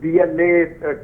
BLA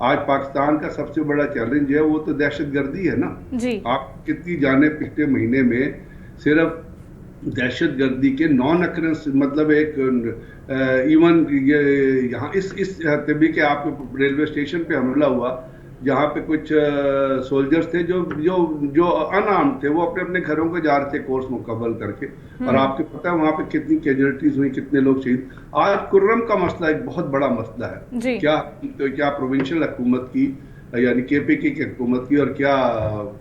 آج پاکستان کا سب سے بڑا چیلنج ہے وہ تو دہشت گردی ہے نا. جی آپ کتنی جانیں پچھلے مہینے میں صرف دہشت گردی کے نان اکرنس مطلب ایک ایون یہاں اس طبی کے آپ کے ریلوے اسٹیشن پہ حملہ ہوا جہاں پہ کچھ سولجرز تھے جو انارم تھے, وہ اپنے اپنے گھروں کو جا رہے تھے کورس مکمل کر کے, اور آپ کو پتہ ہے وہاں پہ کتنی کیجولٹیز ہوئی, کتنے لوگ شہید. آج کرم کا مسئلہ ایک بہت بڑا مسئلہ ہے. کیا پروونشل حکومت کی یعنی کے پی کی حکومت کی اور کیا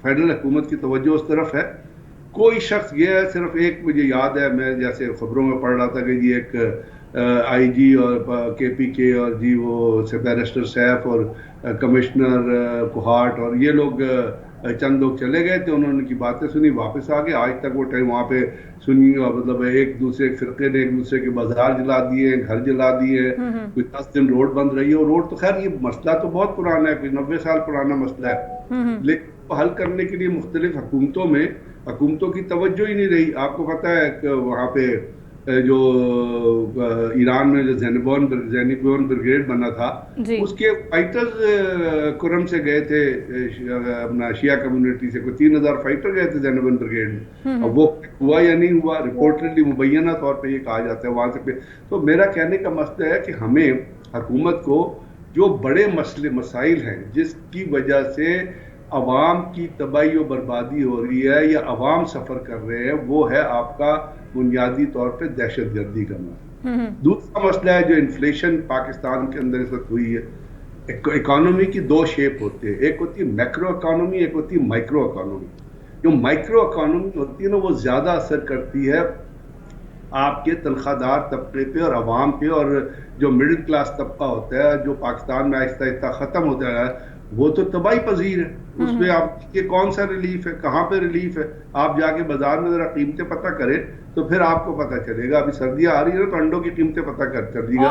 فیڈرل حکومت کی توجہ اس طرف ہے؟ کوئی شخص یہ ہے, صرف ایک مجھے یاد ہے, میں جیسے خبروں میں پڑھ رہا تھا کہ یہ ایک آئی جی اور کے پی کے اور جی وہ بیرسٹر سیف اور کمشنر کوہاٹ اور یہ لوگ چند لوگ چلے گئے تھے, انہوں نے کی باتیں سنی, واپس آ گئے. آج تک وہ ٹائم وہاں پہ سنی, مطلب ایک دوسرے فرقے نے ایک دوسرے کے بازار جلا دیے, گھر جلا دیے, کوئی 10 دن روڈ بند رہی ہے. اور روڈ تو خیر یہ مسئلہ تو بہت پرانا ہے, کوئی 90 سال پرانا مسئلہ ہے, لیکن حل کرنے کے لیے مختلف حکومتوں کی توجہ ہی نہیں رہی. آپ کو پتہ ہے کہ وہاں پہ جو ایران میں جو زینیبون بریگیڈ بنا تھا, اس کے فائٹرز کرم سے گئے تھے, اپنا شیعہ کمیونٹی سے کوئی 3000 فائٹر گئے تھے زینیبون بریگیڈ میں. اب وہ ہوا یا نہیں ہوا, رپورٹڈلی مبینہ طور پہ یہ کہا جاتا ہے وہاں سے. تو میرا کہنے کا مسئلہ ہے کہ ہمیں حکومت کو جو بڑے مسائل ہیں جس کی وجہ سے عوام کی تباہی و بربادی ہو رہی ہے یا عوام سفر کر رہے ہیں, وہ ہے آپ کا بنیادی طور پہ دہشت گردی کا مسئلہ. دوسرا مسئلہ ہے جو انفلیشن پاکستان کے اندر اس وقت ہوئی ہے. اکانومی کی 2 شیپ ہوتی ہے, ایک ہوتی ہے میکرو اکانومی, ایک ہوتی ہے مائکرو اکانومی. جو مائکرو اکانومی ہوتی ہے نا وہ زیادہ اثر کرتی ہے آپ کے تنخواہ دار طبقے پہ اور عوام پہ, اور جو مڈل کلاس طبقہ ہوتا ہے جو پاکستان میں آہستہ آہستہ ختم ہوتا ہے وہ تو تباہی پذیر ہے. اس پہ آپ یہ کون سا ریلیف ہے, کہاں پہ ریلیف ہے؟ آپ جا کے بازار میں ذرا قیمتیں پتہ کریں تو پھر آپ کو پتہ چلے گا. ابھی سردیاں آ رہی ہیں تو انڈوں کی قیمتیں پتہ کر دیجیے گا.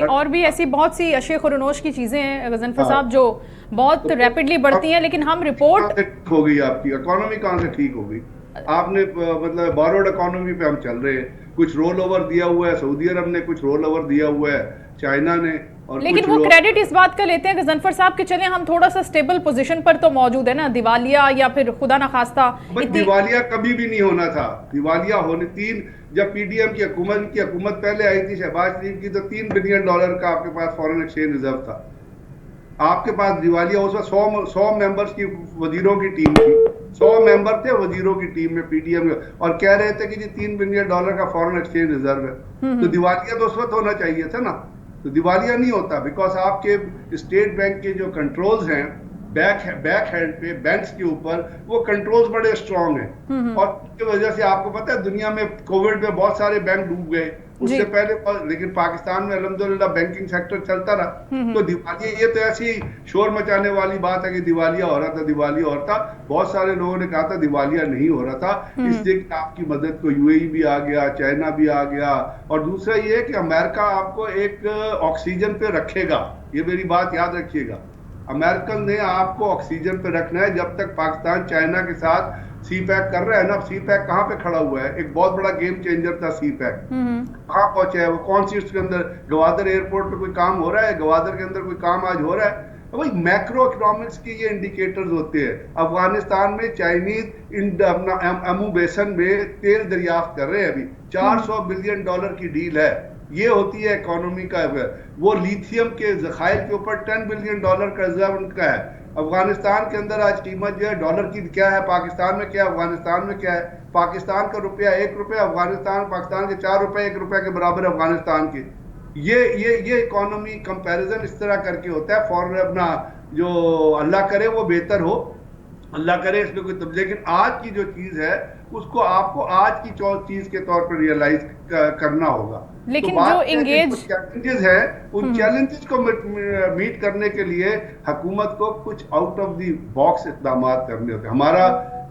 اور بھی ایسی بہت سی اشیاء خورنوش کی چیزیں ہیں غضنفر صاحب جو بہت ریپڈلی بڑھتی ہیں, لیکن ہم رپورٹ ہو گئی آپ کی اکانومی کہاں سے ٹھیک ہو گئی؟ آپ نے مطلب باروڈ اکانومی پہ ہم چل رہے ہیں, کچھ رول اوور دیا ہوا ہے سعودی عرب نے, کچھ رول اوور دیا ہوا ہے چائنا نے, لیکن وہ کریڈٹ اس بات کا لیتے ہیں غضنفر صاحب کہ چلیں ہم تھوڑا سا سٹیبل پوزیشن پر تو موجود ہے نا. دیوالیہ یا پھر خدا نخواستہ دیوالیہ کبھی بھی نہیں ہونا تھا. دیوالیہ ہونے جب پی ڈی ایم کی حکومت پہلے آئی تھی شہباز شریف کی, تو $3 بلین کا آپ کے پاس فارن ایکسچینج ریزرو تھا. آپ کے پاس دیوالیہ اس وقت 100 ممبرز کی وزیروں کی ٹیم تھی, 100 ممبر تھے وزیروں کی ٹیم میں پی ڈی ایم, اور کہہ رہے تھے کہ جی $3 بلین کا فارن ایکسچینج ریزرو ہے. تو دیوالیہ تو اس وقت ہونا چاہیے تھا نا. تو دیوالیہ نہیں ہوتا بیکاز آپ کے اسٹیٹ بینک کے جو کنٹرولز ہیں بیک ہینڈ پہ بینکس کے اوپر, وہ کنٹرولز بڑے اسٹرانگ ہیں, اور اس کی وجہ سے آپ کو پتہ ہے دنیا میں کووڈ میں بہت سارے بینک ڈوب گئے اس سے پہلے, لیکن پاکستان میں الحمدللہ بینکنگ سیکٹر چلتا رہا. تو دیوالیہ یہ تو ایسی شور مچانے والی بات ہے کہ دیوالیہ ہو رہا تھا. بہت سارے لوگوں نے کہا تھا دیوالیہ نہیں ہو رہا تھا, اس لیے کہ آپ کی مدد کو یو اے ای بھی آ گیا, چائنا بھی آ گیا, اور دوسرا یہ ہے کہ امریکہ آپ کو ایک آکسیجن پہ رکھے گا. یہ میری بات یاد رکھیے گا, امریکن نے آپ کو آکسیجن پہ رکھنا ہے جب تک پاکستان چائنا کے ساتھ سی پیک کر رہا ہے نا. سی پیک کہاں پہ کھڑا ہوا ہے؟ ایک بہت بڑا گیم چینجر تھا سی پیک, کہاں پہنچا ہے وہ؟ کون سی اس کے اندر گوادر ایئرپورٹ پہ کوئی کام ہو رہا ہے؟ گوادر کے اندر کوئی کام آج ہو رہا ہے؟ بھائی میکرو اکنامکس کے یہ انڈیکیٹرز ہوتے ہیں. افغانستان میں چائنیز امو بیسن میں تیل دریافت کر رہے ہیں, ابھی $400 بلین کی ڈیل ہے. یہ ہوتی ہے اکانومی کا. وہ لیتھیم کے ذخائر کے اوپر $10 بلین کا ریزرو ان کا ہے. افغانستان کے اندر آج قیمت جو ہے ڈالر کی کیا ہے, پاکستان میں کیا ہے, افغانستان میں کیا ہے؟ پاکستان کا روپیہ $1, پاکستان کے $4 $1 کے برابر افغانستان کے. یہ اکانومی کمپیریزن اس طرح کر کے ہوتا ہے. فورن اپنا جو اللہ کرے وہ بہتر ہو, اللہ کرے اس میں کوئی لیکن آج کی جو چیز ہے اس کو آپ کو آج کی چیز کے طور پر ریئلائز کرنا ہوگا. لیکن جو انگیج چیلنجز ہیں ان چیلنجز کو میٹ کرنے کے لیے حکومت کو کچھ آؤٹ آف دی باکس اقدامات کرنے ہوتے ہیں.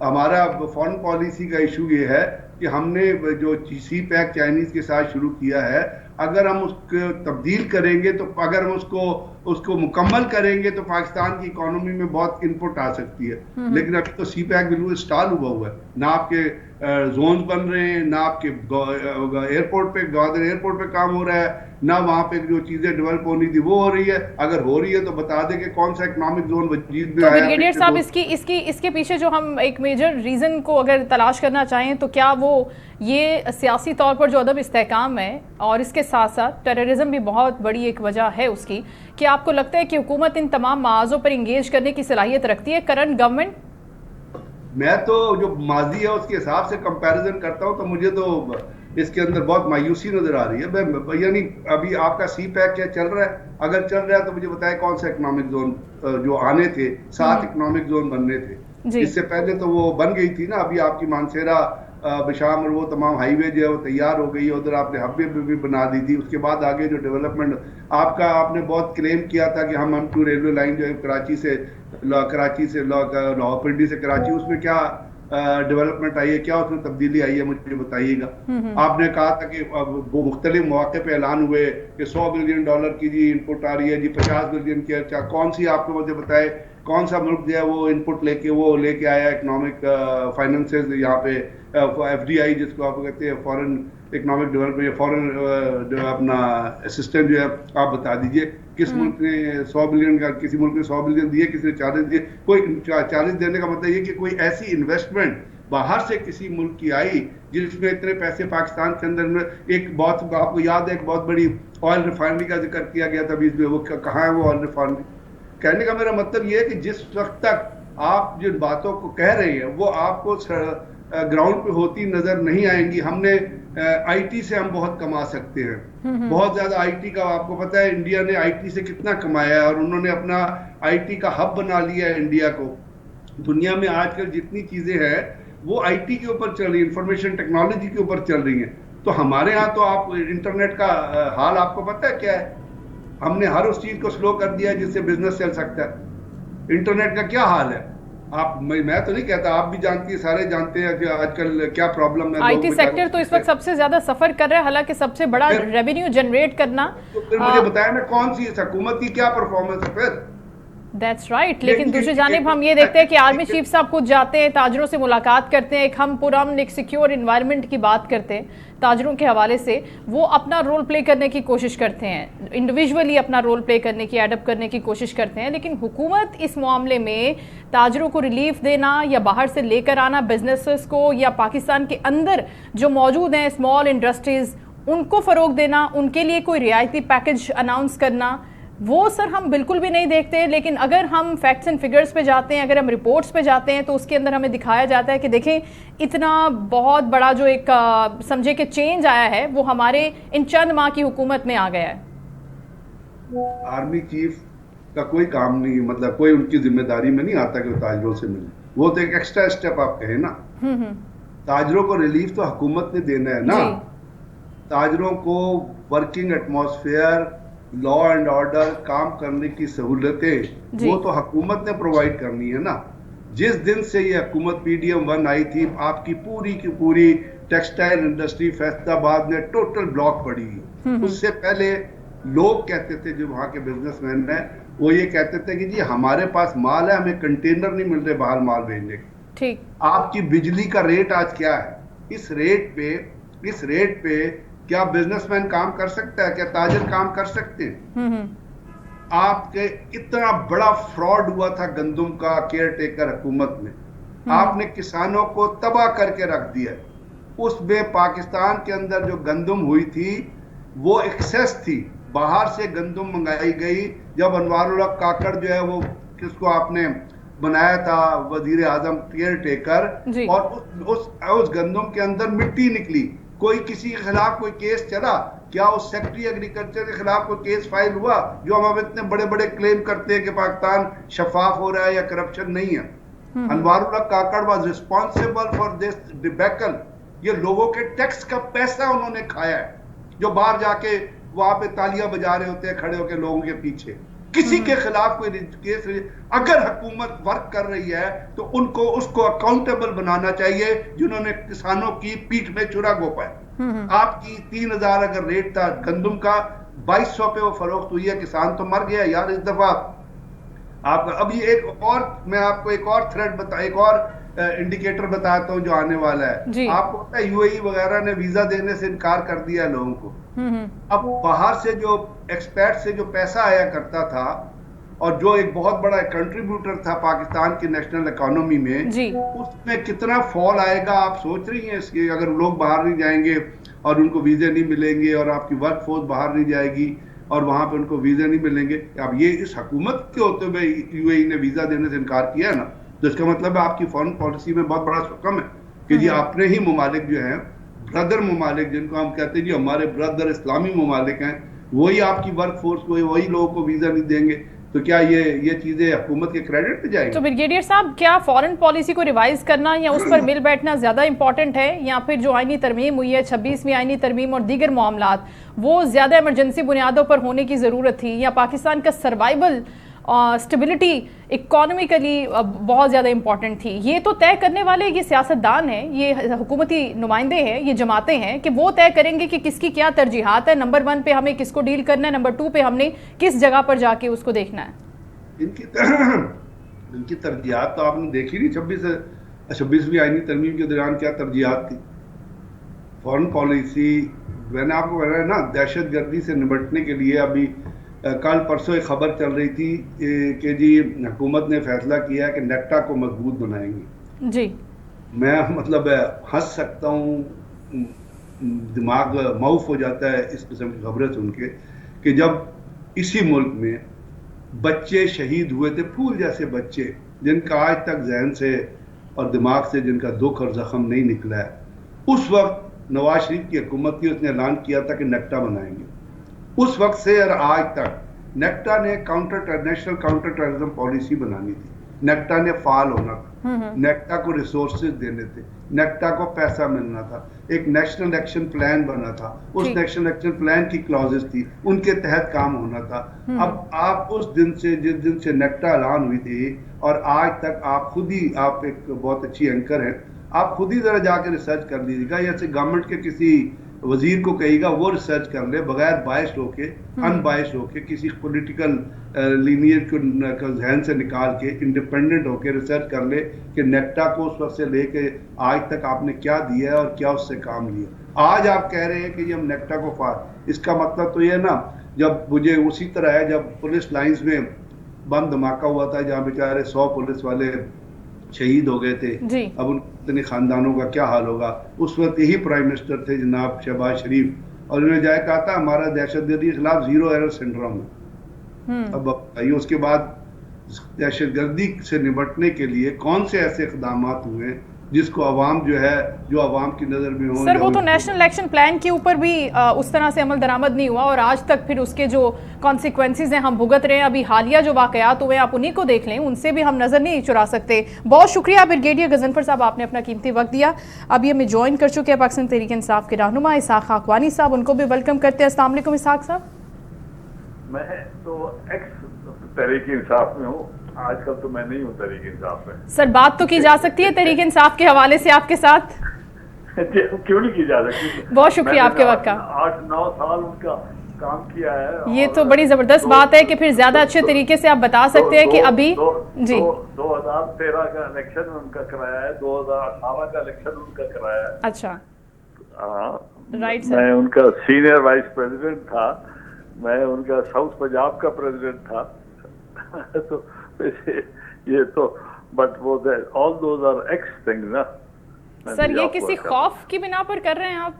ہمارا فارن پالیسی کا ایشو یہ ہے کہ ہم نے جو سی پیک چائنیز کے ساتھ شروع کیا ہے اگر ہم اس کو تبدیل کریں گے تو اگر ہم اس کو مکمل کریں گے تو پاکستان کی اکانومی میں بہت انپٹ آ سکتی ہے. لیکن ابھی تو سی پیک بالکل اسٹال ہوا ہے. نہ آپ کے زونز بن رہے ہیں, نہ آپ کے ایئرپورٹ پہ گوادر ایئرپورٹ پہ کام ہو رہا ہے, نہ وہاں پہ جو چیزیں ڈیولپ ہونی تھی وہ ہو رہی ہے. اگر ہو رہی ہے تو بتا دیں کہ کون سا اکنامک زون وجود میں آیا. تو بریگیڈیئر صاحب اس کے پیچھے جو ہم ایک میجر ریزن کو اگر تلاش کرنا چاہیں تو کیا وہ یہ سیاسی طور پر جو عدم استحکام ہے اور اس کے ساتھ ساتھ ٹیررزم بھی بہت بڑی ایک وجہ ہے اس کی, کیا آپ کو لگتا ہے کہ حکومت ان تمام معاذوں پر انگیج کرنے کی صلاحیت رکھتی ہے کرنٹ گورنمنٹ؟ میں تو جو ماضی ہے اس کے حساب سے کمپیریزن کرتا ہوں تو مجھے تو اس کے اندر بہت مایوسی نظر آ رہی ہے. یعنی ابھی آپ کا سی پیک کیا چل رہا ہے, اگر چل رہا ہے تو مجھے بتائیں کون سے اکنامک زون جو آنے تھے, 7 اکنامک زون بننے تھے. اس سے پہلے تو وہ بن گئی تھی نا. ابھی آپ کی مانسیرا, بشام اور وہ تمام ہائی وے جو ہے وہ تیار ہو گئی ہے, ادھر آپ نے ہبے بھی بنا دی تھی. اس کے بعد آگے جو ڈیولپمنٹ آپ نے بہت کلیم کیا تھا کہ ہم ٹو ریلوے لائن جو ہے کراچی سے لاہور سے کراچی, اس میں کیا ڈیولپمنٹ آئی ہے, کیا اس میں تبدیلی آئی ہے, مجھے بتائیے گا. آپ نے کہا تھا کہ وہ مختلف مواقع پہ اعلان ہوئے کہ $100 بلین کی جی انپٹ آ رہی ہے, جی 50 بلین کی. کون سی آپ کو مجھے بتائے کون سا ملک جو ہے وہ انپٹ لے کے آیا اکنامک فائننسز یہاں پہ, ایف ڈی آئی جس کو آپ کہتے ہیں فورن اکنامک ڈیولپمنٹ یا فورن اپنا اسسٹنٹ جو ہے. آپ بتا دیجئے کس ملک نے 100 بلین کا, کسی ملک نے 100 بلین دیے, کسی نے 40 دیے. کوئی 40 دینے کا مطلب یہ کہ کوئی ایسی انویسٹمنٹ باہر سے کسی ملک کی آئی جس میں اتنے پیسے پاکستان کے اندر میں ایک بہت, آپ کو یاد ہے ایک بہت بڑی آئل ریفائنری کا ذکر کیا گیا تھا بیچ میں, وہ کہاں ہے وہ آئل ریفائنری. کہنے کا میرا مطلب یہ ہے کہ جس وقت تک آپ جن باتوں کو کہہ رہے ہیں وہ آپ کو گراؤنڈ پہ ہوتی نظر نہیں آئیں گی. ہم نے آئی ٹی سے ہم بہت کما سکتے ہیں, بہت زیادہ آئی ٹی کا آپ کو پتا ہے انڈیا نے آئی ٹی سے کتنا کمایا ہے, اور انہوں نے اپنا آئی ٹی کا ہب بنا لیا ہے انڈیا کو. دنیا میں آج کل جتنی چیزیں ہیں وہ آئی ٹی کے اوپر چل رہی ہیں, انفارمیشن ٹیکنالوجی کے اوپر چل رہی ہیں. تو ہمارے ہاں تو آپ انٹرنیٹ کا حال آپ کو پتا ہے کیا ہے, ہم نے ہر اس چیز کو سلو کر دیا جس سے بزنس چل سکتا ہے. انٹرنیٹ کا کیا حال ہے آپ, میں تو نہیں کہتا, آپ بھی جانتی ہیں, سارے جانتے ہیں کہ آج کل کیا پرابلم ہے. آئی ٹی سیکٹر تو اس وقت سب سے زیادہ سفر کر رہا ہے, حالانکہ سب سے بڑا ریونیو جنریٹ کرنا. پھر مجھے بتائیں نا کون سی حکومت کی کیا پرفارمنس ہے پھر. That's right. لیکن دوسری جانب ہم یہ دیکھتے ہیں کہ آرمی چیف صاحب خود جاتے ہیں, تاجروں سے ملاقات کرتے ہیں, ایک ہم پرامن ایک سیکیور انوائرمنٹ کی بات کرتے ہیں تاجروں کے حوالے سے. وہ اپنا رول پلے کرنے کی کوشش کرتے ہیں, انڈیویجولی اپنا رول پلے کرنے کی, ایڈ اپ کرنے کی کوشش کرتے ہیں. لیکن حکومت اس معاملے میں تاجروں کو ریلیف دینا یا باہر سے لے کر آنا بزنسز کو, یا پاکستان کے اندر جو موجود ہیں اسمال انڈسٹریز ان کو فروغ دینا, ان کے لیے کوئی رعایتی پیکج اناؤنس کرنا, وہ سر ہم بالکل بھی نہیں دیکھتے. لیکن اگر ہم فیکٹس اینڈ فگرز پہ جاتے ہیں, اگر ہم رپورٹس پہ جاتے ہیں, تو اس کے اندر ہمیں دکھایا جاتا ہے کہ دیکھیں اتنا بہت بڑا جو ایک سمجھے کہ چینج آیا ہے وہ ہمارے ان چند ماہ کی حکومت میں آ گیا ہے. آرمی چیف کا کوئی کام نہیں, مطلب کوئی ان کی ذمہ داری میں نہیں آتا کہ وہ تاجروں سے ملے. وہ تو ایک ایکسٹرا اسٹیپ آپ کہیں نا. تاجروں کو ریلیف تو حکومت نے دینا ہے نا. تاجروں کو working atmosphere, law and order, کام کرنے کی سہولتیں وہ تو حکومت نے پرووائڈ کرنی ہے نا. جس دن سے یہ حکومت پی ڈی ایم 1 آئی تھی, آپ کی پوری کی پوری ٹیکسٹائل انڈسٹری فیصل آباد میں ٹوٹل بلاک پڑی ہے. اس سے پہلے لوگ کہتے تھے, جو وہاں کے بزنس مین ہیں وہ یہ کہتے تھے کہ جی ہمارے پاس مال ہے, ہمیں کنٹینر نہیں مل رہے باہر مال بھیجنے کے. آپ کی بجلی کا ریٹ آج کیا ہے, اس ریٹ پہ کیا بزنس مین کام کر سکتا ہے, کیا تاجر کام کر سکتے ہیں. آپ کے اتنا بڑا فراڈ ہوا تھا گندم کا کیئر ٹیکر حکومت میں, آپ نے کسانوں کو تباہ کر کے رکھ دیا. اس میں پاکستان کے اندر جو گندم ہوئی تھی وہ ایکسیس تھی, باہر سے گندم منگائی گئی. جب انوار الحق کاکڑ جو ہے وہ کس کو آپ نے بنایا تھا وزیر اعظم کیئر ٹیکر, اور اس گندم کے اندر مٹی نکلی. کوئی کسی کے خلاف کوئی کیس چلا کیا, اس سیکٹری ایگریکلچر کے خلاف کوئی کیس فائل ہوا, جو ہم اتنے بڑے بڑے کلیم کرتے ہیں کہ پاکستان شفاف ہو رہا ہے یا کرپشن نہیں ہے. Anwaar ul Haq Kakar was responsible for this debacle. یہ لوگوں کے ٹیکس کا پیسہ انہوں نے کھایا ہے, جو باہر جا کے وہاں پہ تالیاں بجا رہے ہوتے ہیں کھڑے ہو کے لوگوں کے پیچھے. کسی کے خلاف کوئی کیس, اگر حکومت ورک کر رہی ہے تو ان کو اس کو اکاؤنٹیبل بنانا چاہیے جنہوں نے کسانوں کی پیٹھ میں چھرا گھونپا ہے. آپ کی 3000 اگر ریٹ تھا گندم کا 2200 پہ وہ فروخت ہوئی ہے, کسان تو مر گیا یار اس دفعہ. آپ اب یہ ایک اور میں آپ کو ایک اور تھریڈ ایک اور انڈیکیٹر بتاتا ہوں جو آنے والا ہے. آپ کو پتا ہے یو اے ای وغیرہ نے ویزا دینے سے انکار کر دیا لوگوں کو. اب باہر سے جو ایکسپیٹ سے جو پیسہ آیا کرتا تھا اور جو ایک بہت بڑا کنٹریبیوٹر تھا پاکستان کی نیشنل اکانومی میں, اس میں کتنا فال آئے گا آپ سوچ رہی ہیں اس کے؟ اگر لوگ باہر نہیں جائیں گے اور ان کو ویزے نہیں ملیں گے اور آپ کی ورک فورس باہر نہیں جائے گی اور وہاں پہ ان کو ویزے نہیں ملیں گے. اب یہ اس حکومت کے ہوتے ہوئے یو اے ای نے ویزا دینے سے انکار کیا ہے نا, تو اس کا مطلب ہے آپ کی فارن پالیسی میں بہت بڑا سکم ہے کہ جی اپنے ہی ممالک جو ہیں برادر ممالک جن کو ہم کہتے ہیں جی ہمارے برادر اسلامی ممالک ہیں, وہی آپ کی ورک فورس کو وہی لوگوں کو ویزا نہیں دیں گے. تو کیا یہ چیزیں حکومت کے کریڈٹ پہ جائیں گی؟ تو بریگیڈیئر صاحب کیا فارن پالیسی کو ریوائز کرنا یا اس پر مل بیٹھنا زیادہ امپورٹنٹ ہے, یا پھر جو آئینی ترمیم ہوئی ہے 26ویں آئینی ترمیم اور دیگر معاملات وہ زیادہ ایمرجنسی بنیادوں پر ہونے کی ضرورت تھی, یا پاکستان کا سروائیول اسٹیبلٹی اکانومیکلی بہت زیادہ امپورٹنٹ تھی؟ یہ تو طے کرنے والے یہ سیاستدان ہیں, یہ حکومتی نمائندے ہیں, یہ جماعتیں ہیں کہ وہ طے کریں گے کہ کس کی کیا ترجیحات ہے. نمبر 1 پہ ہمیں کس کو ڈیل کرنا ہے, نمبر 2 پہ ہم نے کس جگہ پر جا کے اس کو دیکھنا ہے. ان کی ترجیحات تو آپ نے دیکھی نہیں. 26ویں آئینی ترمیم کے دوران کیا ترجیحات تھی. فارن پالیسی میں نے آپ کو کہا ہے نا, دہشت گردی سے نمٹنے کے لیے ابھی کل پرسوں ایک خبر چل رہی تھی کہ جی حکومت نے فیصلہ کیا ہے کہ نیکٹا کو مضبوط بنائیں گے. جی میں مطلب ہنس سکتا ہوں, دماغ معاف ہو جاتا ہے اس قسم کی خبریں سن کے کہ جب اسی ملک میں بچے شہید ہوئے تھے, پھول جیسے بچے جن کا آج تک ذہن سے اور دماغ سے جن کا دکھ اور زخم نہیں نکلا ہے, اس وقت نواز شریف کی حکومت کی اس نے اعلان کیا تھا کہ نیکٹا بنائیں گے. اس وقت سے اور آج تک نیکٹا نے نیشنل کاؤنٹر ٹیررزم پالیسی بنانی تھی, نیکٹا نے فعال ہونا تھا, نیکٹا کو ریسورسز دینے تھے, نیکٹا کو پیسہ ملنا تھا, ایک نیشنل ایکشن پلان بنا تھا, اس نیشنل ایکشن پلان کی کلازز تھی, ان کے تحت کام ہونا تھا. اب آپ اس دن سے جس دن سے نیکٹا اعلان ہوئی تھی اور آج تک آپ خود ہی, آپ ایک بہت اچھی اینکر ہیں, آپ خود ہی ذرا جا کے ریسرچ کر لیجیے گا, یا گورنمنٹ کے کسی وزیر کو کہے گا وہ ریسرچ کر لے بغیر بائسڈ ہو کے, ان بائسڈ ہو کے, کسی پولیٹیکل لینیئر کو ذہن سے نکال کے انڈیپینڈنٹ ہو کے ریسرچ کر لے کہ نیکٹا کو اس وقت سے لے کے آج تک آپ نے کیا دیا ہے اور کیا اس سے کام لیا. آج آپ کہہ رہے ہیں کہ یہ ہم نیکٹا کو اس کا مطلب تو یہ نا, جب مجھے اسی طرح ہے جب پولیس لائنز میں بم دھماکہ ہوا تھا جہاں بیچارے 100 پولیس والے شہید ہو گئے تھے, اب ان اتنے خاندانوں کا کیا حال ہوگا. اس وقت یہی پرائم منسٹر تھے جناب شہباز شریف, اور انہوں نے جائے کہا تھا ہمارا دہشت گردی کے خلاف 0 ایرر سنڈروم ہے. اب اس کے بعد دہشت گردی سے نمٹنے کے لیے کون سے ایسے اقدامات ہوئے ہیں جس کو عوام جو عوام کی نظر میں ہوں. سر وہ تو نیشنل ایکشن پلان کے اوپر بھی اس طرح سے عمل درآمد نہیں ہوا, اور آج تک پھر اس کے جو کانسیکوینسز ہیں ہم بھگت رہے ہیں. ابھی حالیہ جو واقعات ہوئے ہیں آپ انہی کو دیکھ لیں, ان سے بھی ہم نظر نہیں چرا سکتے. بہت شکریہ بریگیڈیئر غضنفر صاحب, آپ نے اپنا قیمتی وقت دیا. ابھی ہمیں جوائن کر چکے ہیں پاکستان تحریک انصاف کے رہنما اسحاق خاقوانی صاحب, ان کو بھی ویلکم کرتے ہیں. السلام علیکم اسحاق صاحب. میں تو ایکس تحریک انصاف میں ہوں, آج کل تو میں نہیں ہوں تحریک انصاف میں. سر بات تو کی جا سکتی ہے تحریک انصاف کے حوالے سے آپ کے ساتھ؟ کیوں نہیں کی جا سکتی. بہت شکریہ آپ کے وقت کا. 8-9 سال ان کا کام کیا ہے. یہ تو بڑی زبردست بات ہے کہ پھر زیادہ اچھے طریقے سے آپ بتا سکتے ہیں کہ ابھی جی 2013 کا الیکشن ان کا کرایا ہے, 2018 کا الیکشن ان کا کرایا ہے. اچھا رائٹ سر. میں ان کا سینئر وائس پریزیڈنٹ تھا, میں ان کا ساؤتھ پنجاب کا پریزیڈنٹ تھا. تو یہ تو بٹ وہ all those are X things نا. سر یہ کسی خوف کی بنا پر کر رہے ہیں آپ؟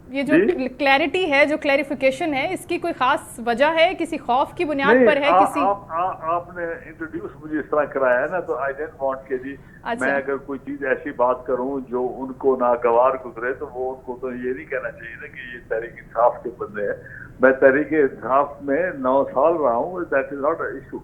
یہ جو کلیئرٹی ہے, جو کلیریفیکیشن ہے, اس کی کوئی خاص وجہ ہے, کسی خوف کی بنیاد پر ہے؟ کسی آپ نے انٹروڈیوس مجھے اس طرح کرایا ہے نا, تو آئی ڈونٹ وانٹ کہ جی میں اگر کوئی چیز ایسی بات کروں جو ان کو ناگوار گزرے تو وہ ان کو تو یہ نہیں کہنا چاہیے نا کہ یہ تحریک انصاف کے بندے ہیں. میں تحریک انصاف میں 9 سال رہا ہوں, that is not a issue,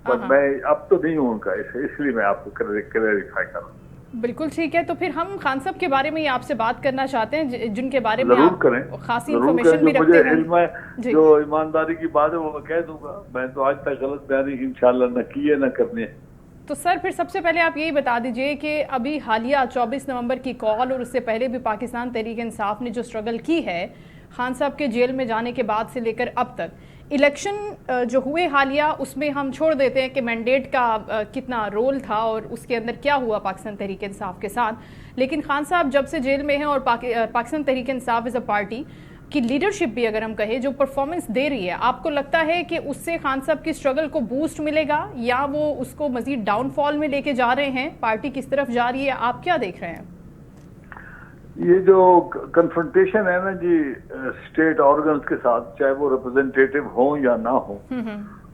but میں اب تو نہیں ہوں ان کا, اس لیے میں آپ کو کلیریفائی کر رہا ہوں. بالکل ٹھیک ہے. تو پھر ہم خان صاحب کے بارے میں آپ سے بات کرنا چاہتے ہیں جن کے بارے میں آپ خاصی انفارمیشن بھی رکھتے ہیں. علم ہے, جو ایمانداری کی بات ہے وہ میں کہہ دوں گا. میں تو آج تک غلط بیانی انشاءاللہ نہ کی ہے نہ کرنی ہے. تو سر پھر سب سے پہلے آپ یہی بتا دیجئے کہ ابھی حالیہ 24 نومبر کی کال اور اس سے پہلے بھی پاکستان تحریک انصاف نے جو سٹرگل کی ہے خان صاحب کے جیل میں جانے کے بعد سے لے کر اب تک، الیکشن جو ہوئے حالیہ اس میں ہم چھوڑ دیتے ہیں کہ مینڈیٹ کا کتنا رول تھا اور اس کے اندر کیا ہوا پاکستان تحریک انصاف کے ساتھ، لیکن خان صاحب جب سے جیل میں ہیں اور Pakistan Tehreek Insaf as a party کی لیڈرشپ بھی اگر ہم کہیں جو پرفارمنس دے رہی ہے، آپ کو لگتا ہے کہ اس سے خان صاحب کی سٹرگل کو بوسٹ ملے گا یا وہ اس کو مزید ڈاؤن فال میں لے کے جا رہے ہیں؟ پارٹی کس طرف جا رہی ہے، آپ کیا دیکھ رہے ہیں؟ یہ جو کنفرنٹیشن ہے نا جی اسٹیٹ آرگنز کے ساتھ، چاہے وہ ریپرزینٹیٹو ہوں یا نہ ہوں،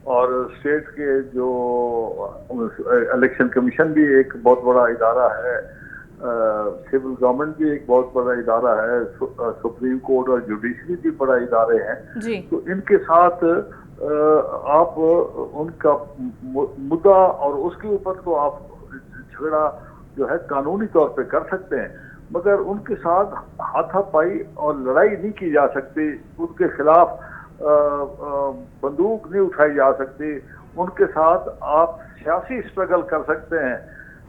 اور اسٹیٹ کے جو الیکشن کمیشن بھی ایک بہت بڑا ادارہ ہے، سول گورنمنٹ بھی ایک بہت بڑا ادارہ ہے، سپریم کورٹ اور جوڈیشری بھی بڑا ادارے ہیں، تو ان کے ساتھ آپ ان کا مدعا اور اس کے اوپر تو آپ جھگڑا جو ہے قانونی طور پہ کر سکتے ہیں، مگر ان کے ساتھ ہاتھا پائی اور لڑائی نہیں کی جا سکتی، ان کے خلاف بندوق نہیں اٹھائی جا سکتی، ان کے ساتھ آپ سیاسی اسٹرگل کر سکتے ہیں،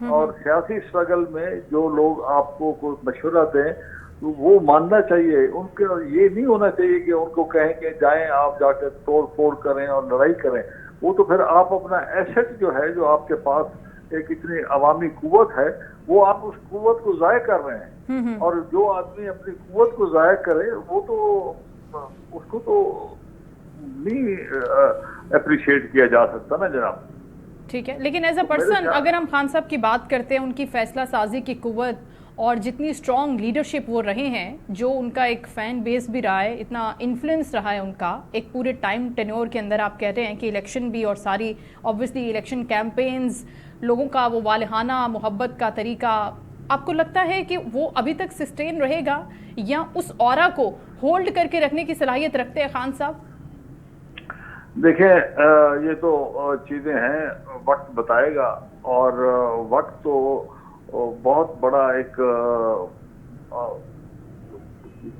اور سیاسی اسٹرگل میں جو لوگ آپ کو کوئی مشورہ دیں تو وہ ماننا چاہیے، ان کے یہ نہیں ہونا چاہیے کہ ان کو کہیں کہ جائیں آپ جا کے توڑ پھوڑ کریں اور لڑائی کریں، وہ تو پھر آپ اپنا ایسٹ جو ہے، جو آپ کے پاس ایک اتنی عوامی قوت ہے، وہ آپ اس قوت کو ضائع کر رہے ہیں، اور جو آدمی اپنی قوت کو ضائع کرے وہ تو اس کو تو نہیں اپریشیٹ کیا جا سکتا نا جناب۔ ٹھیک ہے، لیکن ایز اے پرسن اگر ہم خان صاحب کی بات کرتے ہیں، ان کی فیصلہ سازی کی قوت اور جتنی اسٹرانگ لیڈرشپ وہ رہے ہیں، جو ان کا ایک فین بیس بھی رہا ہے، اتنا انفلوئنس رہا ہے ان کا ایک پورے ٹائم ٹینیور کے اندر، آپ کہتے ہیں کہ الیکشن بھی اور ساری اوبویسلی الیکشن کیمپینز، لوگوں کا وہ والہانہ محبت کا طریقہ، آپ کو لگتا ہے کہ وہ ابھی تک سسٹین رہے گا یا اس اورا کو ہولڈ کر کے رکھنے کی صلاحیت رکھتے ہیں خان صاحب؟ دیکھیں یہ تو چیزیں ہیں، وقت بتائے گا، اور وقت تو بہت بڑا ایک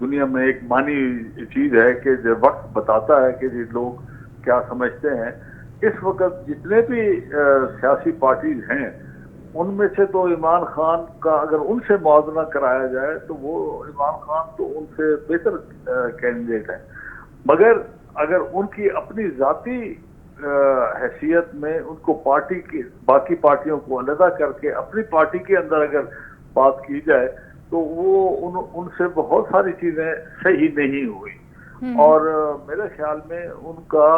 دنیا میں ایک مانی چیز ہے کہ جب وقت بتاتا ہے کہ یہ لوگ کیا سمجھتے ہیں۔ اس وقت جتنے بھی سیاسی پارٹیز ہیں ان میں سے تو عمران خان کا اگر ان سے موازنہ کرایا جائے تو وہ عمران خان تو ان سے بہتر کینڈیڈیٹ ہیں، مگر اگر ان کی اپنی ذاتی حیثیت میں ان کو پارٹی کی باقی پارٹیوں کو علیحدہ کر کے اپنی پارٹی کے اندر اگر بات کی جائے تو وہ ان سے بہت ساری چیزیں صحیح نہیں ہوئی، اور میرے خیال میں ان کا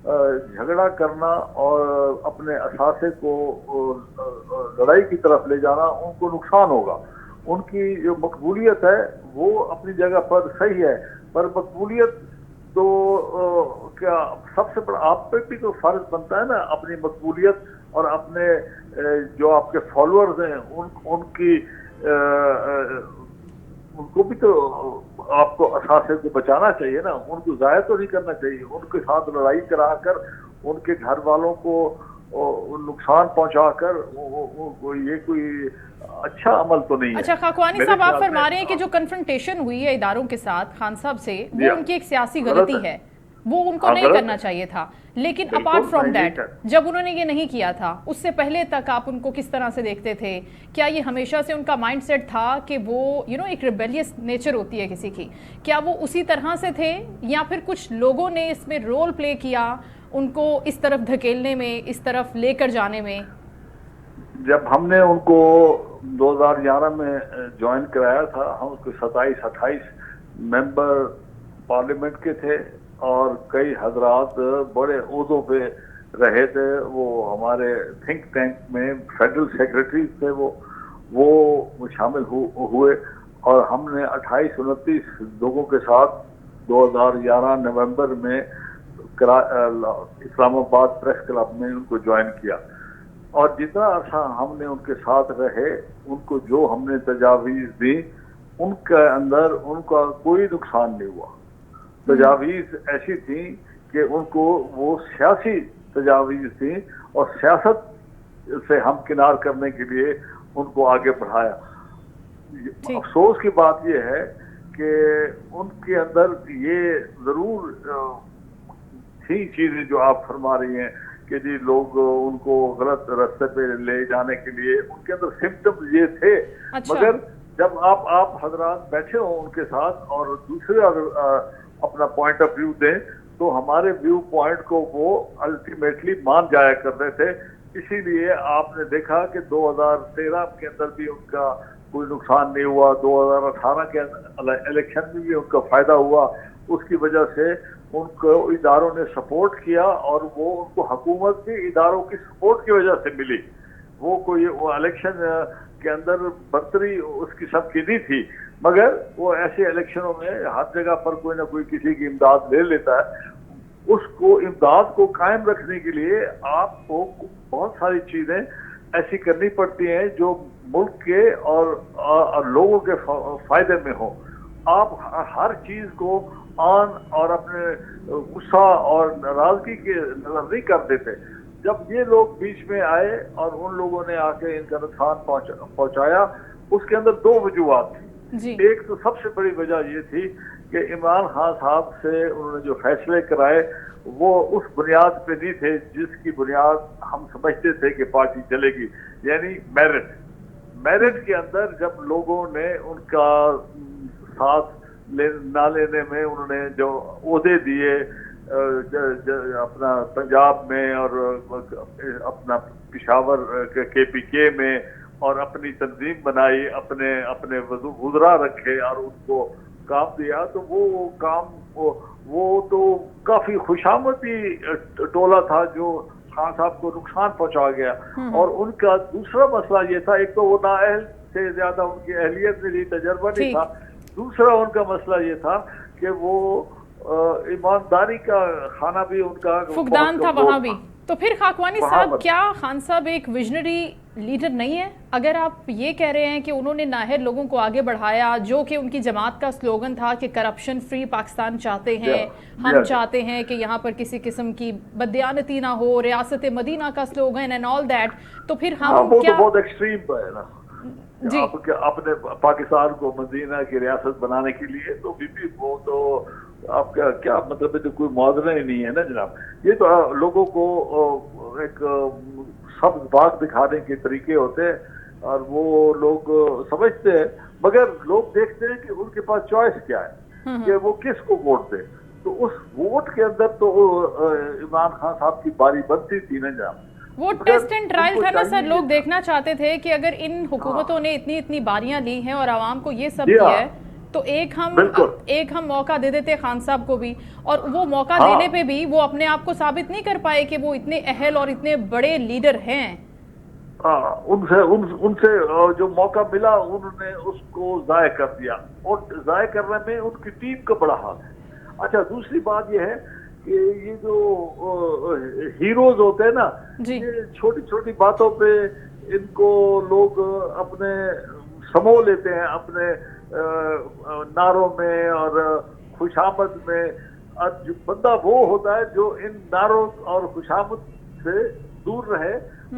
جھگڑا کرنا اور اپنے اثاثے کو لڑائی کی طرف لے جانا ان کو نقصان ہوگا۔ ان کی جو مقبولیت ہے وہ اپنی جگہ پر صحیح ہے، پر مقبولیت تو کیا سب سے بڑا آپ پہ بھی تو فرض بنتا ہے نا اپنی مقبولیت اور اپنے جو آپ کے فالوورز ہیں ان کی ان کو بھی تو آپ کو اثاثے کو بچانا چاہیے نا، ان کو ضائع تو نہیں کرنا چاہیے، ان کے ساتھ لڑائی کرا کر ان کے گھر والوں کو نقصان پہنچا کر یہ کوئی اچھا عمل تو نہیں ہے۔ اچھا خاکوانی صاحب، آپ فرما رہے ہیں کہ جو کنفرنٹیشن ہوئی ہے اداروں کے ساتھ خان صاحب سے، وہ ان کی ایک سیاسی غلطی ہے، وہ ان کو نہیں کرنا چاہیے تھا، لیکن اپارٹ فرام دیٹ جب انہوں نے یہ نہیں کیا تھا اس سے پہلے تک آپ ان کو کس طرح سے دیکھتے تھے؟ کیا یہ ہمیشہ سے ان کا مائنڈ سیٹ تھا کہ وہ ایک ریبیلیس نیچر ہوتی ہے کسی کی، کیا وہ اسی طرح سے تھے یا پھر کچھ لوگوں نے اس میں رول پلے کیا ان کو اس طرف دھکیلنے میں، اس طرف لے کر جانے میں؟ جب ہم نے ان کو 2011 میں جوائن کرایا تھا، ہم اس کو 27-28 ممبر پارلیمنٹ کے تھے اور کئی حضرات بڑے عہدوں پہ رہے تھے، وہ ہمارے تھنک ٹینک میں فیڈرل سیکرٹریز تھے، وہ شامل ہوئے، اور ہم نے 28-29 لوگوں کے ساتھ 2011 نومبر میں اسلام آباد پریس کلب میں ان کو جوائن کیا، اور جتنا عرصہ ہم نے ان کے ساتھ رہے ان کو جو ہم نے تجاویز دی ان کے اندر ان کا کوئی نقصان نہیں ہوا۔ تجاویز ایسی تھیں کہ ان کو وہ سیاسی تجاویز تھیں اور سیاست سے ہم کنار کرنے کے لیے ان کو آگے بڑھایا۔ افسوس کی بات یہ ہے کہ ان کے اندر یہ ضرور تھی چیزیں جو آپ فرما رہی ہیں کہ جی لوگ ان کو غلط راستے پہ لے جانے کے لیے ان کے اندر سمٹمز یہ تھے. مگر جب آپ حضرات بیٹھے ہوں ان کے ساتھ اور دوسرے اپنا پوائنٹ آف ویو دیں تو ہمارے ویو پوائنٹ کو وہ الٹیمیٹلی مان جایا کرتے تھے. اسی لیے آپ نے دیکھا کہ 2013 کے اندر بھی ان کا کوئی نقصان نہیں ہوا, 2018 کے الیکشن میں بھی ان کا فائدہ ہوا. اس کی وجہ سے ان کو اداروں نے سپورٹ کیا اور وہ ان کو حکومت کے اداروں کی سپورٹ کی وجہ سے ملی. وہ کوئی الیکشن کے اندر برتری اس قسم کی نہیں تھی, مگر وہ ایسے الیکشنوں میں ہر جگہ پر کوئی نہ کوئی کسی کی امداد لے لیتا ہے. اس کو امداد کو قائم رکھنے کے لیے آپ کو بہت ساری چیزیں ایسی کرنی پڑتی ہیں جو ملک کے اور لوگوں کے فائدے میں ہوں. آپ ہر چیز کو آن اور اپنے غصہ اور ناراضگی کے نظر نہیں کر دیتے. جب یہ لوگ بیچ میں آئے اور ان لوگوں نے آ کے ان کا نقصان پہنچایا, اس کے اندر دو وجوہات تھی. ایک تو سب سے بڑی وجہ یہ تھی کہ عمران خان صاحب سے انہوں نے جو فیصلے کرائے وہ اس بنیاد پہ نہیں تھے جس کی بنیاد ہم سمجھتے تھے کہ پارٹی چلے گی, یعنی میرٹ کے اندر جب لوگوں نے ان کا ساتھ نہ لینے میں انہوں نے جو عہدے دیے اپنا پنجاب میں اور اپنا پشاور کے پی کے میں اور اپنی تنظیم بنائی, اپنے وزراء رکھے اور ان کو کام دیا, تو وہ کام وہ تو کافی خوشامدی ٹولہ تھا جو خان صاحب کو نقصان پہنچا گیا. اور ان کا دوسرا مسئلہ یہ تھا, ایک تو وہ نااہل سے زیادہ ان کی اہلیت نہیں, تجربہ نہیں تھا. دوسرا ان کا مسئلہ یہ تھا کہ وہ ایمانداری کا کھانا بھی ان کا فقدان تھا وہاں بھی. تو پھر خاکوانی صاحب, کیا خان صاحب ایک ویژنری لیڈر نہیں ہے؟ اگر آپ یہ کہہ رہے ہیں کہ انہوں نے نااہل لوگوں کو آگے بڑھایا, جو کہ ان کی جماعت کا سلوگن تھا کہ کرپشن فری پاکستان چاہتے ہیں, ہم چاہتے ہیں کہ یہاں پر کسی قسم کی بددیانتی نہ ہو, ریاست مدینہ کا سلوگن اینڈ آل دیٹ, تو پھر ہم وہ تو بہت ایکسٹریم ہے نا جی اپنے پاکستان کو مدینہ کی ریاست بنانے کے لیے. تو وہ تو آپ کا کیا مطلب ہے, تو کوئی موازنہ ہی نہیں ہے نا جناب. یہ تو لوگوں کو ایک سبز باغ دکھانے کے طریقے ہوتے ہیں اور وہ لوگ سمجھتے ہیں, مگر لوگ دیکھتے ہیں کہ ان کے پاس چوائس کیا ہے کہ وہ کس کو ووٹ دیں. تو اس ووٹ کے اندر تو عمران خان صاحب کی باری بنتی تھی نا جناب. وہ ٹیسٹ اینڈ ٹرائل تھا نا سر. لوگ دیکھنا چاہتے تھے کہ اگر ان حکومتوں نے اتنی باریاں لی ہیں اور عوام کو یہ سب دیا ہے تو ایک ہم موقع دے دیتے خان صاحب کو بھی, اور وہ موقع دینے پہ بھی وہ اپنے آپ کو ثابت نہیں کر پائے کہ وہ اتنے اہل اور اتنے بڑے لیڈر ہیں. ان سے جو موقع ملا انہوں نے اس کو ضائع کر دیا, اور ضائع کرنے میں ان کی ٹیم کا بڑا ہاتھ ہے. اچھا, دوسری بات یہ ہے کہ یہ جو ہیروز ہوتے ہیں نا, یہ چھوٹی چھوٹی باتوں پہ ان کو لوگ اپنے سمو لیتے ہیں, اپنے نعروں میں اور خوشامد میں. بندہ وہ ہوتا ہے جو ان نعروں اور خوشامد سے دور رہے,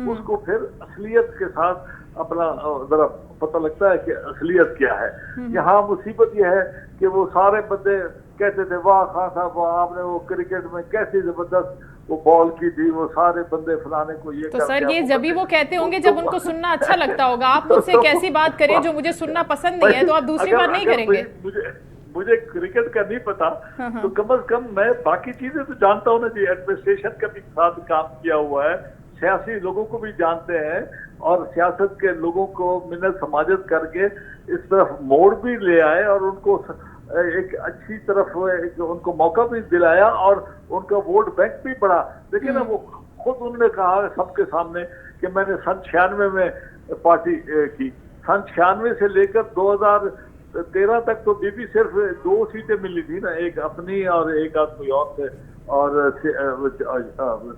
اس کو پھر اصلیت کے ساتھ اپنا ذرا پتہ لگتا ہے کہ اصلیت کیا ہے. یہاں مصیبت یہ ہے کہ وہ سارے بندے کہتے تھے واہ خان صاحب آپ نے وہ کرکٹ میں کیسی زبردست وہ بال کی تھی, وہ سارے بندے فلانے کو یہ. تو سر یہ جبھی وہ کہتے ہوں گے جب ان کو سننا اچھا لگتا ہوگا. آپ مجھ سے کیسی بات کریں جو مجھے سننا پسند نہیں ہے, تو آپ دوسری بار نہیں کریں گے. مجھے کرکٹ کا نہیں پتا تو کم از کم میں باقی چیزیں تو جانتا ہوں نا جی. ایڈمنسٹریشن کا بھی ساتھ کام کیا ہوا ہے, سیاسی لوگوں کو بھی جانتے ہیں, اور سیاست کے لوگوں کو منت سماجت کر کے اس طرف موڑ بھی لے آئے اور ان کو ایک اچھی طرف ان کو موقع بھی دلایا اور ان کا ووٹ بینک بھی بڑھا. دیکھیں نا, وہ خود انہوں نے کہا سب کے سامنے کہ میں نے سن 96 میں پارٹی کی. سن 96 سے لے کر 2013 تک تو بی صرف 2 سیٹیں ملی تھی نا, ایک اپنی اور ایک آدھ کوئی اور سے, اور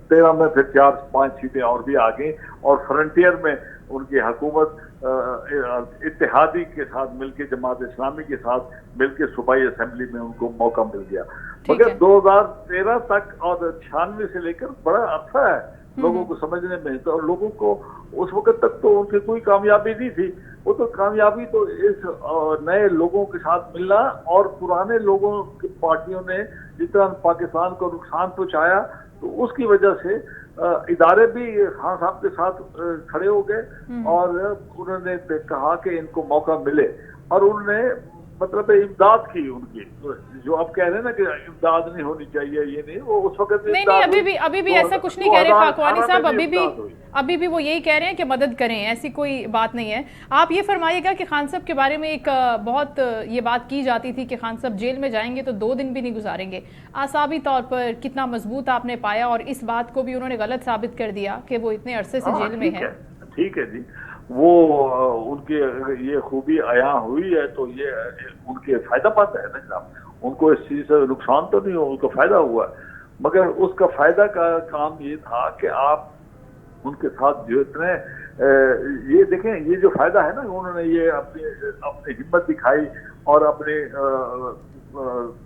13 میں پھر 4-5 سیٹیں اور بھی آ گئیں. اور فرنٹیئر میں ان کی حکومت اتحادی کے ساتھ مل کے, جماعت اسلامی کے ساتھ مل کے صوبائی اسمبلی میں ان کو موقع مل گیا. مگر 2013 تک اور 96 سے لے کر بڑا عرصہ ہے لوگوں کو سمجھنے میں. تو لوگوں کو اس وقت تک تو ان کی کوئی کامیابی نہیں تھی. وہ تو کامیابی تو اس نئے لوگوں کے ساتھ ملنا, اور پرانے لوگوں کی پارٹیوں نے جس طرح پاکستان کو نقصان پہنچایا تو اس کی وجہ سے ادارے بھی خان صاحب کے ساتھ کھڑے ہو گئے اور انہوں نے کہا کہ ان کو موقع ملے، اور انہوں نے مطلب امداد کی ان کی، جو آپ کہہ رہے ہیں نا کہ امداد نہیں ہونی چاہیے، یہ نہیں، وہ اس وقت نہیں ابھی بھی ایسا کچھ نہیں کہہ رہے خاکوانی صاحب، ابھی بھی وہ یہی کہہ رہے ہیں کہ مدد کریں، ایسی کوئی بات نہیں ہے۔ آپ یہ فرمائیے گا کہ خان صاحب کے بارے میں ایک بہت یہ بات کی جاتی تھی کہ خان صاحب جیل میں جائیں گے تو 2 دن بھی نہیں گزاریں گے، اعصابی طور پر کتنا مضبوط آپ نے پایا، اور اس بات کو بھی انہوں نے غلط ثابت کر دیا کہ وہ اتنے عرصے سے جیل میں ہے۔ ٹھیک ہے جی، وہ ان کی یہ خوبی عیاں ہوئی ہے تو یہ ان کے فائدہ مند ہے نا جناب، ان کو اس چیز سے نقصان تو نہیں ہو، ان کو فائدہ ہوا ہے، مگر اس کا فائدہ کا کام یہ تھا کہ آپ ان کے ساتھ جو اتنے یہ دیکھیں، یہ جو فائدہ ہے نا، انہوں نے یہ اپنی ہمت دکھائی اور اپنی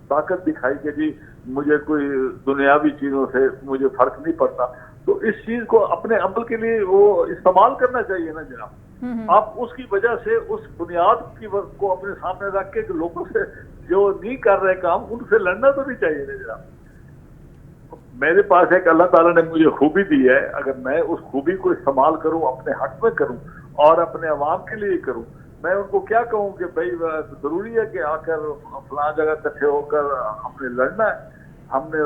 طاقت دکھائی کہ جی مجھے کوئی دنیاوی چیزوں سے مجھے فرق نہیں پڑتا، تو اس چیز کو اپنے عمل کے لیے وہ استعمال کرنا چاہیے نا جناب۔ آپ اس کی وجہ سے اس بنیاد کو اپنے سامنے رکھ کے لوگوں سے جو نہیں کر رہے کام، ان سے لڑنا تو نہیں چاہیے نا جناب۔ میرے پاس ایک اللہ تعالیٰ نے مجھے خوبی دی ہے، اگر میں اس خوبی کو استعمال کروں، اپنے حق میں کروں اور اپنے عوام کے لیے کروں، میں ان کو کیا کہوں کہ بھائی ضروری ہے کہ آ کر فلاں جگہ اکٹھے ہو کر ہم نے لڑنا ہے، ہم نے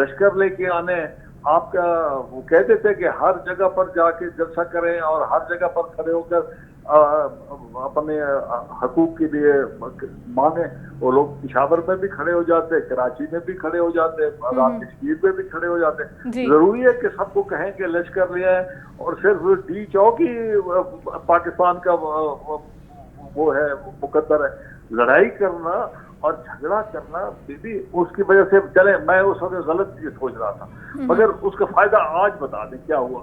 لشکر لے کے آنے ہیں۔ آپ کا وہ کہتے تھے کہ ہر جگہ پر جا کے جلسہ کریں اور ہر جگہ پر کھڑے ہو کر اپنے حقوق کے لیے مانیں، وہ لوگ پشاور میں بھی کھڑے ہو جاتے، کراچی میں بھی کھڑے ہو جاتے، کشمیر میں بھی کھڑے ہو جاتے۔ ضروری ہے کہ سب کو کہیں کہ لشکر لے آئے، اور صرف ڈی چوک ہی پاکستان کا وہ ہے مقدر ہے، لڑائی کرنا اور جھگڑا کرنا بیبی اس کی وجہ سے چلے، میں اس وقت غلط یہ سوچ رہا تھا، مگر اس کا فائدہ آج بتا دیں کیا ہوا۔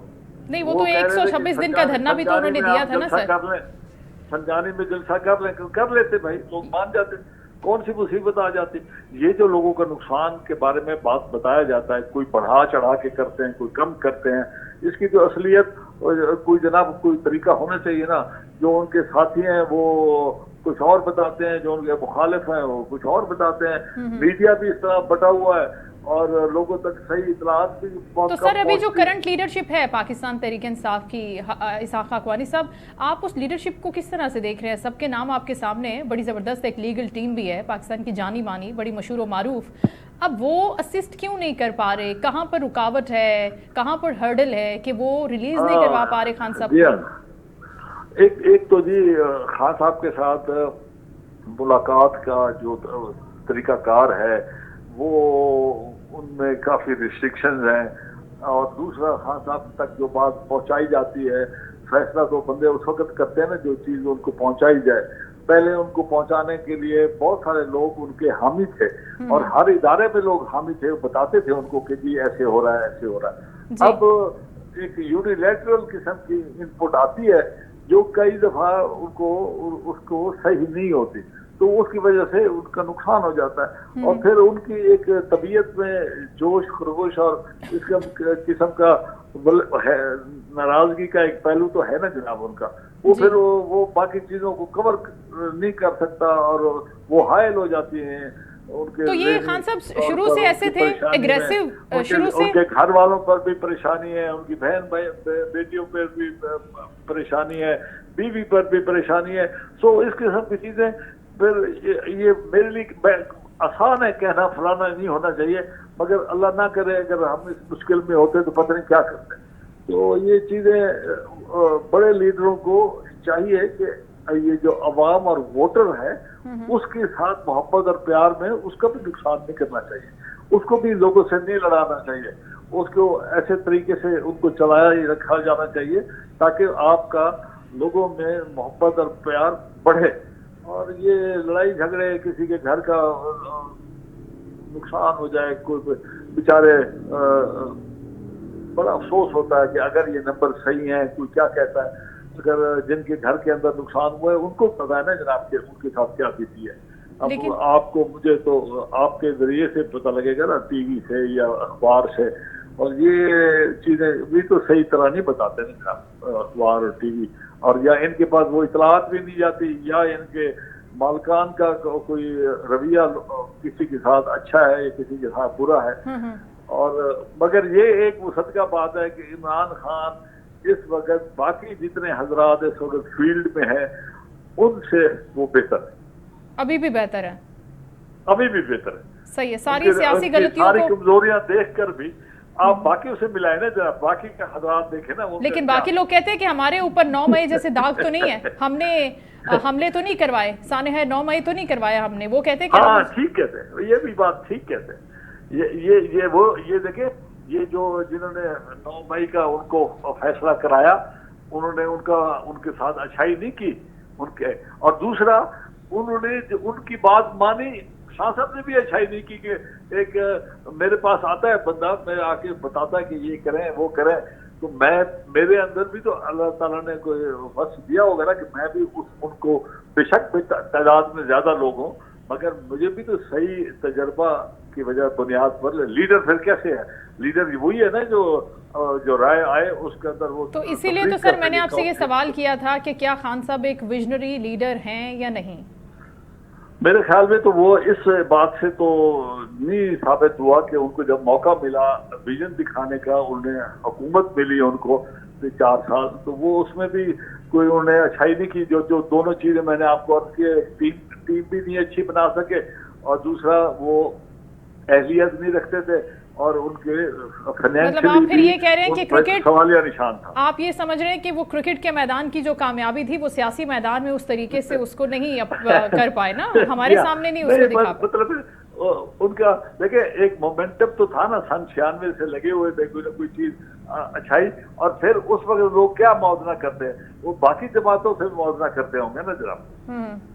نہیں وہ تو 126 دن کا دھرنا بھی تو انہوں نے دیا تھا نا سر۔ کر لیں سنجانی میں جلسہ کر لیتے بھائی، لوگ مان جاتے، کون سی مصیبت آ جاتی۔ یہ جو لوگوں کا نقصان کے بارے میں بات بتایا جاتا ہے، کوئی بڑھا چڑھا کے کرتے ہیں، کوئی کم کرتے ہیں، اس کی جو اصلیت کوئی جناب کوئی طریقہ ہونا چاہیے نا۔ جو ان کے ساتھی ہیں وہ کچھ اور بتاتے ہیں، جو ان کے مخالف ہیں وہ کچھ اور بتاتے ہیں، میڈیا بھی اس طرح بٹا ہوا ہے اور لوگوں تک صحیح اطلاعات بھی بہت تو سر ابھی جو کرنٹ لیڈرشپ ہے پاکستان تحریک انصاف کی، اسحاق خاکوانی صاحب، آپ اس لیڈرشپ کو کس طرح سے دیکھ رہے ہیں؟ سب کے نام آپ کے سامنے ہیں، بڑی زبردست ایک لیگل ٹیم بھی ہے پاکستان کی، جانی مانی، بڑی مشہور و معروف، اب وہ اسسٹ کیوں نہیں کر پا رہے؟ کہاں پر رکاوٹ ہے، کہاں پر ہرڈل ہے کہ وہ ریلیز نہیں کروا پا رہے خان صاحب کو؟ ایک تو جی خان صاحب کے ساتھ ملاقات کا جو طریقہ کار ہے وہ ان میں کافی ریسٹرکشنز ہیں، اور دوسرا خان صاحب تک جو بات پہنچائی جاتی ہے، فیصلہ تو بندے اس وقت کرتے ہیں نا جو چیز ان کو پہنچائی جائے، پہلے ان کو پہنچانے کے لیے بہت سارے لوگ ان کے حامی تھے اور ہر ادارے میں لوگ حامی تھے، بتاتے تھے ان کو کہ جی ایسے ہو رہا ہے ایسے ہو رہا ہے۔ اب ایک یونیلیٹرل قسم کی ان پٹ آتی ہے جو کئی دفعہ اس کو صحیح نہیں ہوتی، تو اس کی وجہ سے ان کا نقصان ہو جاتا ہے، اور پھر ان کی ایک طبیعت میں جوش خروش اور اس قسم کا ناراضگی کا ایک پہلو تو ہے نا جناب ان کا، وہ پھر وہ باقی چیزوں کو کور نہیں کر سکتا اور وہ حائل ہو جاتی ہیں۔ تو یہ خان صاحب شروع سے ایسے تھے اگریسو، شروع سے ان کے گھر والوں پر بھی پریشانی ہے، ان کی بہن بیٹیوں پر بھی پریشانی ہے، بیوی پر بھی پریشانی ہے، سو اس قسم کی چیزیں پھر یہ میرے لیے آسان ہے کہنا فلانا نہیں ہونا چاہیے، مگر اللہ نہ کرے اگر ہم اس مشکل میں ہوتے تو پتہ نہیں کیا کرتے۔ تو یہ چیزیں بڑے لیڈروں کو چاہیے کہ یہ جو عوام اور ووٹر ہے اس کے ساتھ محبت اور پیار میں اس کا بھی نقصان نہیں کرنا چاہیے، اس کو بھی لوگوں سے نہیں لڑانا چاہیے، اس کو ایسے طریقے سے ان کو چلایا ہی رکھا جانا چاہیے تاکہ آپ کا لوگوں میں محبت اور پیار بڑھے، اور یہ لڑائی جھگڑے کسی کے گھر کا نقصان ہو جائے، کوئی بیچارے بڑا افسوس ہوتا ہے کہ اگر یہ نمبر صحیح ہیں، کوئی کیا کہتا ہے، اگر جن کے گھر کے اندر نقصان ہوا ہے ان کو پتہ ہے نا جناب کہ ان کے ساتھ کیا بیتی ہے۔ اب آپ کو مجھے تو آپ کے ذریعے سے پتہ لگے گا نا، ٹی وی سے یا اخبار سے، اور یہ چیزیں بھی تو صحیح طرح نہیں بتاتے نا اخبار اور ٹی وی، اور یا ان کے پاس وہ اطلاعات بھی نہیں جاتی، یا ان کے مالکان کا کوئی رویہ کسی کے ساتھ اچھا ہے یا کسی کے ساتھ برا ہے۔ اور مگر یہ ایک مصدقہ بات ہے کہ عمران خان اس وقت باقی جتنے حضرات اس وقت فیلڈ میں ہیں ان سے وہ بہتر ہے، ابھی بھی بہتر ہے، ابھی بھی بہتر ہے، صحیح ہے. ساری سیاسی غلطیوں ساری کو کمزوریاں دیکھ کر بھی آپ باقیوں سے ملائیں نا ذرا، باقی کے حضرات دیکھیں نا. لیکن باقی لوگ کہتے ہیں کہ ہمارے اوپر 9 مئی جیسے داغ تو نہیں ہے، ہم نے حملے تو نہیں کروائے، سانحہ 9 مئی تو نہیں کروایا ہم نے. وہ کہتے ہیں کہ ہاں ٹھیک کہتے ہیں، یہ بھی بات ٹھیک کہتے ہیں. یہ دیکھیں، یہ جو جنہوں نے 9 مئی کا ان کو فیصلہ کرایا انہوں نے ان کے ساتھ اچھائی نہیں کی ان کے، اور دوسرا انہوں نے ان کی بات مانی. شاہ صاحب نے بھی اچھائی نہیں کی کہ ایک میرے پاس آتا ہے بندہ، میں آ کے بتاتا ہے کہ یہ کریں وہ کریں، تو میرے اندر بھی تو اللہ تعالیٰ نے کوئی وصف دیا ہوگا نا کہ میں بھی ان کو بے شک تعداد میں زیادہ لوگ ہوں، مگر مجھے بھی تو صحیح تجربہ کی وجہ بنیاد پر. لیڈر پھر کیسے ہے؟ لیڈر وہی ہے نا جو رائے آئے اس کے اندر وہ. تو اسی لیے تو سر میں نے آپ سے یہ سوال کیا تھا کہ کیا خان صاحب ایک ویژنری لیڈر ہیں یا نہیں؟ میرے خیال میں تو وہ اس بات سے تو نہیں ثابت ہوا کہ ان کو جب موقع ملا ویژن دکھانے کا، انہیں حکومت ملی ان کو 4 سال، تو وہ اس میں بھی کوئی انہوں نے اچھائی نہیں کی. جو دونوں چیزیں میں نے آپ کو عرض کی، ٹیم بھی نہیں اچھی بنا سکے، اور دوسرا وہ اہلیت نہیں رکھتے تھے، اور ان کے مطلب آپ پھر یہ کہہ رہے ہیں کہ کرکٹ سوالیہ نشان تھا. آپ یہ سمجھ رہے ہیں کہ وہ کرکٹ کے میدان کی جو کامیابی تھی وہ سیاسی میدان میں اس طریقے سے اس کو نہیں کر پائے نا، ہمارے سامنے نہیں اس کو دکھا پائے. مطلب ان کا دیکھیں ایک مومنٹم تو تھا نا، سن 96 سے لگے ہوئے تھے کوئی نہ کوئی چیز اچھائی، اور پھر اس وقت لوگ کیا موازنہ کرتے ہیں، وہ باقی جماعتوں سے موازنہ کرتے ہوں گے نا جناب.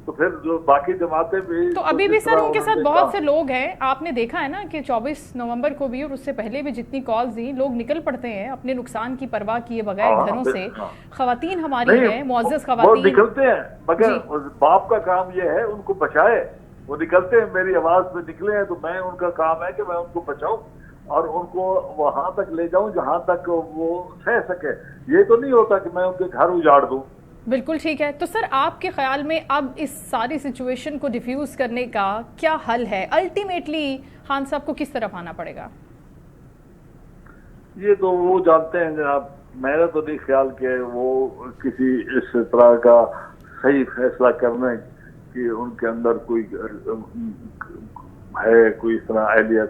تو پھر جو باقی جماعتیں بھی تو ابھی بھی سر ان کے ساتھ بہت سے لوگ ہیں. آپ نے دیکھا ہے نا کہ 24 نومبر کو بھی اور اس سے پہلے بھی جتنی کالز دی، لوگ نکل پڑتے ہیں اپنے نقصان کی پرواہ کیے بغیر گھروں سے. خواتین ہماری ہیں، معزز خواتین، وہ نکلتے ہیں، مگر باپ کا کام یہ ہے ان کو بچائے. وہ نکلتے ہیں، میری آواز پہ نکلے ہیں، تو میں ان کا کام ہے کہ میں ان کو بچاؤں اور ان کو وہاں تک لے جاؤں جہاں تک وہ سہ سکے. یہ تو نہیں ہوتا کہ میں ان کے گھر اجاڑ دوں. بالکل ٹھیک ہے. تو سر آپ کے خیال میں اب اس ساری سچویشن کو ڈیفیوز کرنے کا کیا حل ہے؟ الٹیمیٹلی خان صاحب کو کس طرف آنا پڑے گا؟ یہ تو وہ جانتے ہیں جناب، میرا تو نہیں خیال کہ وہ کسی اس طرح کا صحیح فیصلہ کرنے کہ ان کے اندر کوئی ہے کوئی اس طرح اہلیت.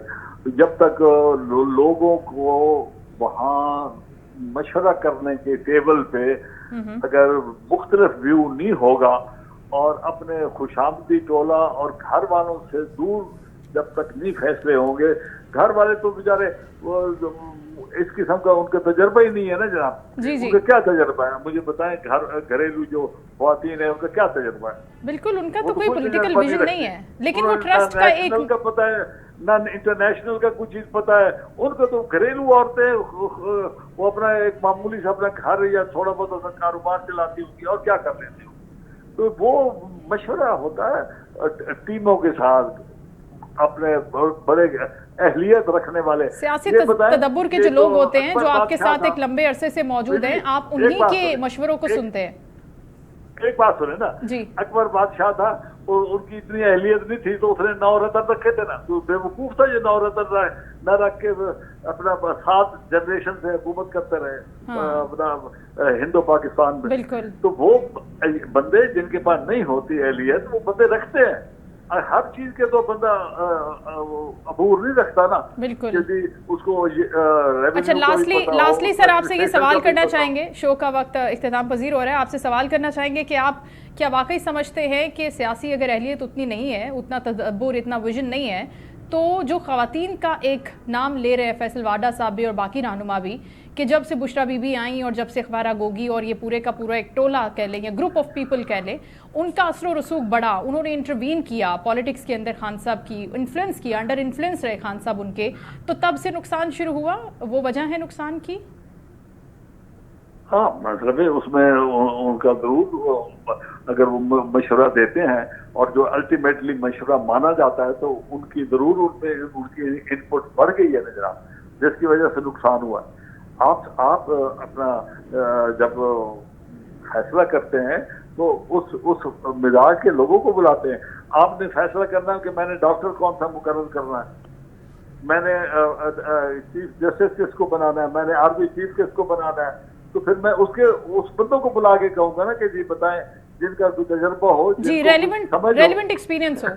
جب تک لوگوں کو وہاں مشورہ کرنے کے ٹیبل پہ اگر مختلف ویو نہیں ہوگا، اور اپنے خوشامدی ٹولہ اور گھر والوں سے دور جب تک نہیں فیصلے ہوں گے، گھر والے تو بیچارے اس قسم کا ان کا تجربہ ہی نہیں ہے نا جناب. ان کا کیا تجربہ ہے مجھے بتائیں؟ گھریلو جو خواتین ہیں ان کا کیا تجربہ ہے؟ بالکل ان کا تو کوئی پولیٹیکل ویژن نہیں ہے، لیکن وہ ٹرسٹ کا ایک کا پتہ ہے نہ انٹرنیشنل کا کچھ چیز پتہ ہے. ان کا تو گھریلو عورتیں وہ اپنا ایک معمولی سے اپنا گھر یا تھوڑا بہت اپنا کاروبار چلاتی ہوں گی اور کیا کر لیتی ہوں. تو وہ مشورہ ہوتا ہے ٹیموں کے ساتھ، اپنے بڑے اہلیت رکھنے والے سیاسی تدبر کے جو لوگ ہوتے ہیں جو آپ کے ساتھ ایک لمبے عرصے سے موجود ہیں، آپ انہی کے مشوروں کو سنتے ہیں. ایک بات سنیں نا، اکبر بادشاہ تھا، ان کی اتنی اہلیت نہیں تھی تو اس نے 9 رتن رکھے تھے نا. تو بے وقوف تھا یہ 9 رتن نہ رکھ کے اپنا 7 جنریشن سے حکومت کرتے رہے اپنا ہند و پاکستان میں. تو وہ بندے جن کے پاس نہیں ہوتی اہلیت وہ بندے رکھتے ہیں. ہر چیز کے تو بندہ عبور نہیں رکھتا نا. بالکل. اس کو اچھا لاسٹلی سر آپ سے یہ سوال کرنا چاہیں گے، شو کا وقت اختتام پذیر ہو رہا ہے، آپ سے سوال کرنا چاہیں گے کہ آپ کیا واقعی سمجھتے ہیں کہ سیاسی اگر اہلیت اتنی نہیں ہے، اتنا تدبر، اتنا ویژن نہیں ہے، تو جو خواتین کا ایک نام لے رہے ہیں فیصل واڈا صاحب بھی اور باقی رہنما بھی، کہ جب سے بشرا بی بی آئیں اور جب سے اخبارہ گوگی اور یہ پورے کا پورا ایک ٹولہ کہہ لیں یا گروپ آف پیپل کہہ لیں، ان کا اثر و رسوخ بڑھا، انہوں نے انٹروین کیا پالیٹکس کے اندر، خان صاحب کی انفلوئنس کیا، انڈر انفلوئنس رہے خان صاحب ان کے، تو تب سے نقصان شروع ہوا. وہ وجہ ہے نقصان کی؟ ہاں مطلب اس میں ان کا ضرور اگر وہ مشورہ دیتے ہیں اور جو الٹیمیٹلی مشورہ مانا جاتا ہے تو ان کی ضرور ان کی انپٹ بڑھ گئی ہے نا جناب، جس کی وجہ سے نقصان ہوا. آپ اپنا جب فیصلہ کرتے ہیں تو اس مزاج کے لوگوں کو بلاتے ہیں. آپ نے فیصلہ کرنا ہے کہ میں نے ڈاکٹر کون سا مقرر کرنا ہے، میں نے چیف جسٹس کس کو بنانا ہے, میں نے آرمی چیف کس کو بنانا ہے, تو پھر میں اس بندوں کو بلا کے کہوں گا نا کہ جی بتائیں جن کا کوئی تجربہ ہو, جی ریلیونٹ ایکسپیرینس ہو.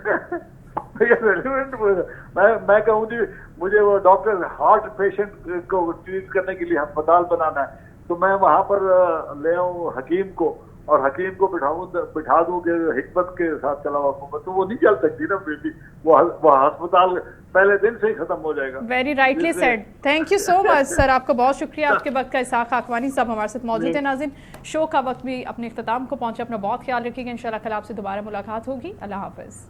میں کہوں جی مجھے وہ ڈاکٹر ہارٹ پیشنٹ کو ٹریٹ کرنے کے لیے ہسپتال بنانا ہے, تو میں وہاں پر لے آؤں حکیم کو, اور حکیم کو بٹھا دوں کہ حکمت کے ساتھ چلا ہوا حکومت, تو وہ نہیں چل سکتی نا بیٹی, وہ ہسپتال پہلے دن سے ہی ختم ہو جائے گا. Very rightly said. Thank you so much sir, آپ کا بہت شکریہ آپ کے وقت کا. اسحاق خاکوانی صاحب ہمارے ساتھ موجود ہیں. ناظرین, شو کا وقت بھی اپنے اختتام کو پہنچے, اپنا بہت خیال رکھیے گا. انشاءاللہ کل آپ سے دوبارہ ملاقات ہوگی. اللہ حافظ.